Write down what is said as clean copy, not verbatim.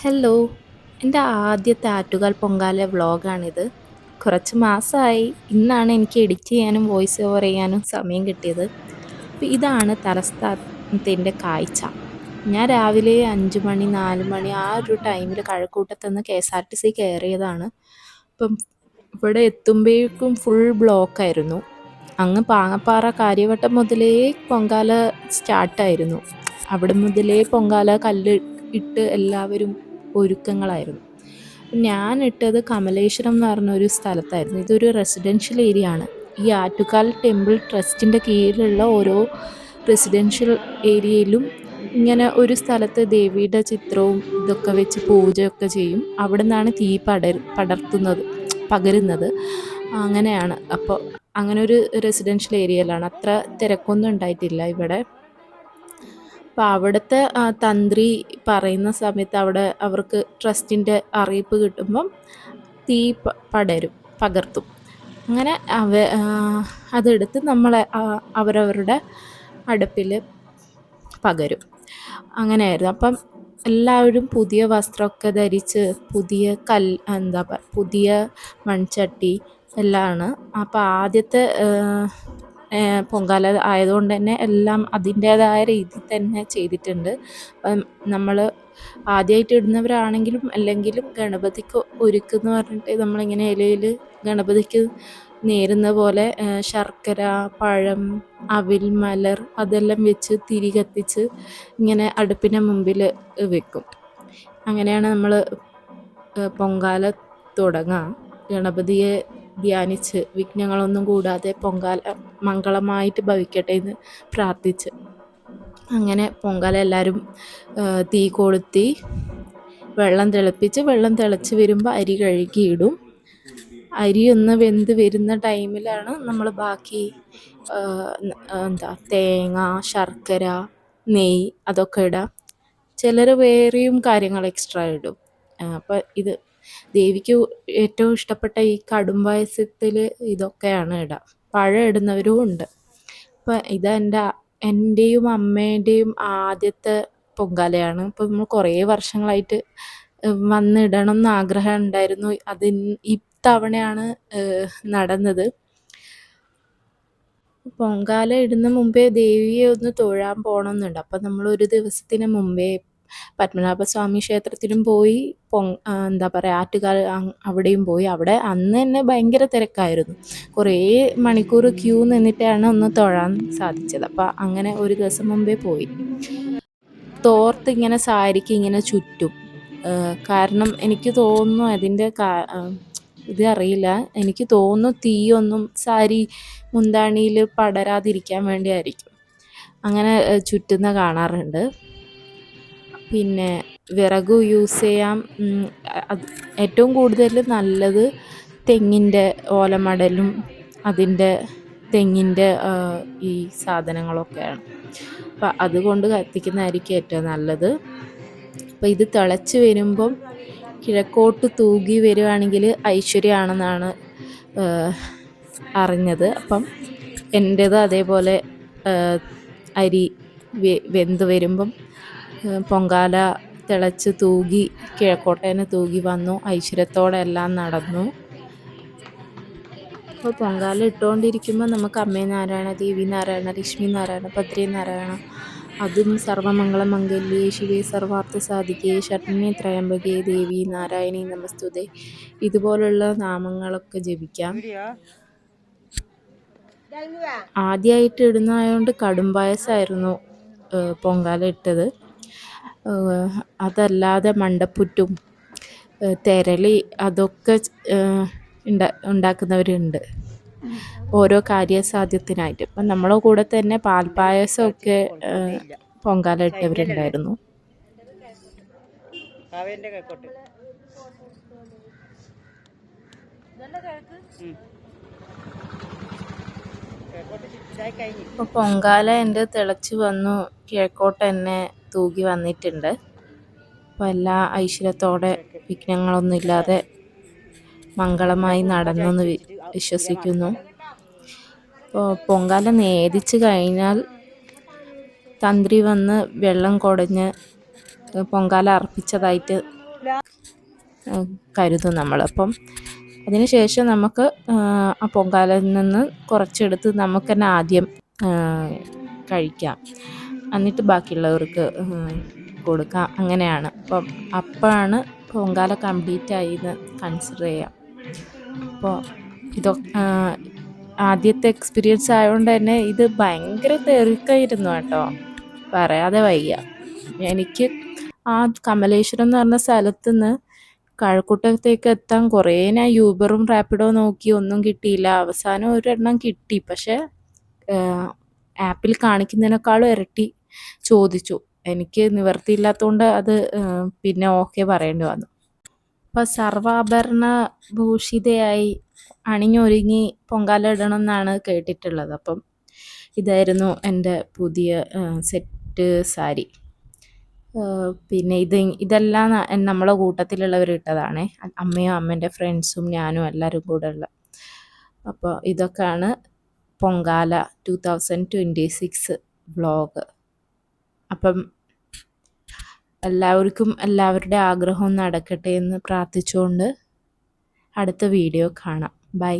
Hello! എൻ്റെ ആദ്യത്തെ ആറ്റുകാൽ പൊങ്കാല വ്ളോഗാണിത്. കുറച്ച് മാസമായി. ഇന്നാണ് എനിക്ക് എഡിറ്റ് ചെയ്യാനും വോയിസ് ഓവർ ചെയ്യാനും സമയം കിട്ടിയത്. അപ്പോൾ ഇതാണ് തലസ്ഥാനത്തിൻ്റെ കാഴ്ച. ഞാൻ രാവിലെ 5 മണി 4 മണി ആ ഒരു ടൈമിൽ കഴക്കൂട്ടത്തുനിന്ന് KSRTC കയറിയതാണ്. അപ്പം ഇവിടെ എത്തുമ്പോഴേക്കും ഫുൾ ബ്ലോക്കായിരുന്നു. അങ്ങ് പാങ്ങപ്പാറ കാര്യവട്ടം മുതലേ പൊങ്കാല സ്റ്റാർട്ടായിരുന്നു. അവിടെ മുതലേ പൊങ്കാല കല്ല് ഇട്ട് എല്ലാവരും ഒരുക്കങ്ങളായിരുന്നു. ഞാൻ ഇട്ടത് കമലേശ്വരം എന്ന് പറഞ്ഞൊരു സ്ഥലത്തായിരുന്നു. ഇതൊരു റെസിഡൻഷ്യൽ ഏരിയ ആണ്. ഈ ആറ്റുകാൽ ടെമ്പിൾ ട്രസ്റ്റിൻ്റെ കീഴിലുള്ള ഓരോ റെസിഡൻഷ്യൽ ഏരിയയിലും ഇങ്ങനെ ഒരു സ്ഥലത്ത് ദേവിയുടെ ചിത്രവും ഇതൊക്കെ വെച്ച് പൂജയൊക്കെ ചെയ്യും. അവിടെ നിന്നാണ് തീ പകരുന്നത്. അങ്ങനെയാണ്. അപ്പോൾ അങ്ങനെ ഒരു റെസിഡൻഷ്യൽ ഏരിയയിലാണ്. അത്ര തിരക്കൊന്നും ഉണ്ടായിട്ടില്ല ഇവിടെ. അപ്പോൾ അവിടുത്തെ തന്ത്രി പറയുന്ന സമയത്ത് അവിടെ അവർക്ക് ട്രസ്റ്റിൻ്റെ അറിയിപ്പ് കിട്ടുമ്പം തീ പകർത്തും. അങ്ങനെ അതെടുത്ത് നമ്മളെ അവരവരുടെ അടുപ്പിൽ പകരും. അങ്ങനെയായിരുന്നു. അപ്പം എല്ലാവരും പുതിയ വസ്ത്രമൊക്കെ ധരിച്ച് പുതിയ മൺചട്ടി എല്ലാമാണ്. അപ്പോൾ ആദ്യത്തെ പൊങ്കാല ആയതുകൊണ്ട് തന്നെ എല്ലാം അതിൻ്റേതായ രീതിയിൽ തന്നെ ചെയ്തിട്ടുണ്ട്. നമ്മൾ ആദ്യമായിട്ട് ഇടുന്നവരാണെങ്കിലും അല്ലെങ്കിലും ഗണപതിക്ക് ഒരുക്കെന്ന് പറഞ്ഞിട്ട് നമ്മളിങ്ങനെ ഇലയിൽ ഗണപതിക്ക് നേരുന്ന പോലെ ശർക്കര, പഴം, അവിൽ, മലർ അതെല്ലാം വെച്ച് തിരി കത്തിച്ച് ഇങ്ങനെ അടുപ്പിൻ്റെ മുമ്പിൽ വെക്കും. അങ്ങനെയാണ് നമ്മൾ പൊങ്കാല തുടങ്ങുക. ഗണപതിയെ ധ്യാനിച്ച് വിഘ്നങ്ങളൊന്നും കൂടാതെ പൊങ്കാല മംഗളമായിട്ട് ഭവിക്കട്ടെ എന്ന് പ്രാർത്ഥിച്ച് അങ്ങനെ പൊങ്കാല എല്ലാവരും തീ കൊളുത്തി വെള്ളം തിളച്ച് വരുമ്പോൾ അരി കഴുകിയിടും. അരി ഒന്ന് വെന്ത് വരുന്ന ടൈമിലാണ് നമ്മൾ ബാക്കി തേങ്ങ, ശർക്കര, നെയ്യ് അതൊക്കെ ഇടാം. ചിലർ വേറെയും കാര്യങ്ങൾ എക്സ്ട്രാ ഇടും. അപ്പോൾ ഇത് ദേവിക്ക് ഏറ്റവും ഇഷ്ടപ്പെട്ട ഈ കടും പായസത്തിൽ ഇതൊക്കെയാണ് ഇടുക. പഴം ഇടുന്നവരും ഉണ്ട്. അപ്പം എൻ്റെയും അമ്മേൻ്റെയും ആദ്യത്തെ പൊങ്കാലയാണ്. ഇപ്പം നമ്മൾ കുറേ വർഷങ്ങളായിട്ട് വന്നിടണം എന്ന് ആഗ്രഹം ഉണ്ടായിരുന്നു. ഇത്തവണയാണ് നടന്നത്. പൊങ്കാല ഇടുന്ന മുമ്പേ ദേവിയെ ഒന്ന് തൊഴാൻ പോകണമെന്നുണ്ട്. അപ്പം നമ്മളൊരു ദിവസത്തിന് മുമ്പേ പത്മനാഭസ്വാമി ക്ഷേത്രത്തിലും പോയി ആറ്റുകാൽ അവിടെയും പോയി. അവിടെ അന്ന് തന്നെ ഭയങ്കര തിരക്കായിരുന്നു. കുറേ മണിക്കൂർ ക്യൂ നിന്നിട്ടാണ് ഒന്ന് തൊഴാൻ സാധിച്ചത്. അപ്പം അങ്ങനെ ഒരു ദിവസം മുമ്പേ പോയി. തോർത്ത് ഇങ്ങനെ സാരിക്ക് ഇങ്ങനെ ചുറ്റും. കാരണം എനിക്ക് തോന്നുന്നു അതിൻ്റെ ഇത് അറിയില്ല. എനിക്ക് തോന്നുന്നു തീയൊന്നും സാരി മുന്താണിയിൽ പടരാതിരിക്കാൻ വേണ്ടിയായിരിക്കും അങ്ങനെ ചുറ്റുന്ന കാണാറുണ്ട്. പിന്നെ വിറക് യൂസ് ചെയ്യാം. ഏറ്റവും കൂടുതൽ നല്ലത് തെങ്ങിൻ്റെ ഓലമടലും തെങ്ങിൻ്റെ ഈ സാധനങ്ങളൊക്കെയാണ്. അപ്പം അതുകൊണ്ട് കത്തിക്കുന്നതായിരിക്കും ഏറ്റവും നല്ലത്. അപ്പം ഇത് തിളച്ച് വരുമ്പം കിഴക്കോട്ട് തൂകി വരുവാണെങ്കിൽ ഐശ്വര്യമാണെന്നാണ് അറിഞ്ഞത്. അപ്പം എൻ്റേത് അതേപോലെ അരി വെന്ത് വരുമ്പം പൊങ്കാല തിളച്ച് തൂകി കിഴക്കോട്ടേനെ തൂകി വന്നു. ഐശ്വര്യത്തോടെ എല്ലാം നടന്നു. അപ്പോൾ പൊങ്കാല ഇട്ടുകൊണ്ടിരിക്കുമ്പോൾ നമുക്ക് അമ്മേ നാരായണ, ദേവി നാരായണ, ലക്ഷ്മി നാരായണ, ഭദ്രേ നാരായണ, അതും സർവമംഗളമംഗല്യേ ശിവേ സർവാർത്ഥ സാധികേ ശരണ്യേ ത്രയംബകേ ദേവി നാരായണി നമസ്തുതേ ഇതുപോലുള്ള നാമങ്ങളൊക്കെ ജപിക്കാം. ആദ്യമായിട്ട് ഇടുന്നതായതുകൊണ്ട് കടും പായസമായിരുന്നു പൊങ്കാല ഇട്ടത്. അതല്ലാതെ മണ്ടപ്പുറ്റും തെരളി അതൊക്കെ ഉണ്ടാക്കുന്നവരുണ്ട് ഓരോ കാര്യസാധ്യത്തിനായിട്ട്. അപ്പം നമ്മളെ കൂടെ തന്നെ പാൽപ്പായസമൊക്കെ പൊങ്കാല ഇട്ടവരുണ്ടായിരുന്നു. അപ്പോൾ പൊങ്കാല എൻ്റെ തിളച്ച് വന്നു. കിഴക്കോട്ട് തന്നെ തൂകി വന്നിട്ടുണ്ട്. അപ്പോൾ എല്ലാ ഐശ്വര്യത്തോടെ വിഘ്നങ്ങളൊന്നുമില്ലാതെ മംഗളമായി നടന്നെന്ന് വിശ്വസിക്കുന്നു. അപ്പോൾ പൊങ്കാല നേദിച്ച് കഴിഞ്ഞാൽ തന്ത്രി വന്ന് വെള്ളം കുടഞ്ഞ് പൊങ്കാല അർപ്പിച്ചതായിട്ട് കരുതും നമ്മൾ. അപ്പം അതിനുശേഷം നമുക്ക് ആ പൊങ്കാലയിൽ നിന്ന് കുറച്ചെടുത്ത് നമുക്ക് തന്നെ ആദ്യം കഴിക്കാം, എന്നിട്ട് ബാക്കിയുള്ളവർക്ക് കൊടുക്കാം. അങ്ങനെയാണ്. അപ്പം അപ്പോഴാണ് പൊങ്കാല കംപ്ലീറ്റ് ആയി എന്ന് കൺസിഡർ ചെയ്യാം. അപ്പോൾ ഇതൊക്കെ ആദ്യത്തെ എക്സ്പീരിയൻസ് ആയതുകൊണ്ട് തന്നെ ഇത് ഭയങ്കര തെറിക്കായിരുന്നു കേട്ടോ, പറയാതെ വയ്യ. എനിക്ക് ആ കമലേശ്വരം എന്ന് പറഞ്ഞ സ്ഥലത്ത് നിന്ന് കഴക്കൂട്ടത്തേക്ക് എത്താൻ കുറേ ഞാൻ യൂബറും റാപ്പിഡോ നോക്കി, ഒന്നും കിട്ടിയില്ല. അവസാനം ഒരെണ്ണം കിട്ടി, പക്ഷെ ആപ്പിൽ കാണിക്കുന്നതിനേക്കാളും ഇരട്ടി ചോദിച്ചു. എനിക്ക് നിവർത്തിയില്ലാത്തതുകൊണ്ട് അത് പിന്നെ ഓക്കെ പറയേണ്ടി വന്നു. അപ്പോൾ സർവാഭരണ ഭൂഷിതയായി അണിഞ്ഞൊരുങ്ങി പൊങ്കാല ഇടണം എന്നാണ് കേട്ടിട്ടുള്ളത്. അപ്പം ഇതായിരുന്നു എൻ്റെ പുതിയ സെറ്റ് സാരി. പിന്നെ ഇതെല്ലാം നമ്മളെ കൂട്ടത്തിലുള്ളവർ ഇട്ടതാണേ, അമ്മയും അമ്മേൻ്റെ ഫ്രണ്ട്സും ഞാനും എല്ലാവരും കൂടെ ഉള്ള. അപ്പോൾ ഇതൊക്കെയാണ് പൊങ്കാല 2026 വ്ളോഗ്. അപ്പം എല്ലാവർക്കും എല്ലാവരുടെ ആഗ്രഹവും നടക്കട്ടെ എന്ന് പ്രാർത്ഥിച്ചുകൊണ്ട് അടുത്ത വീഡിയോ കാണാം. ബൈ.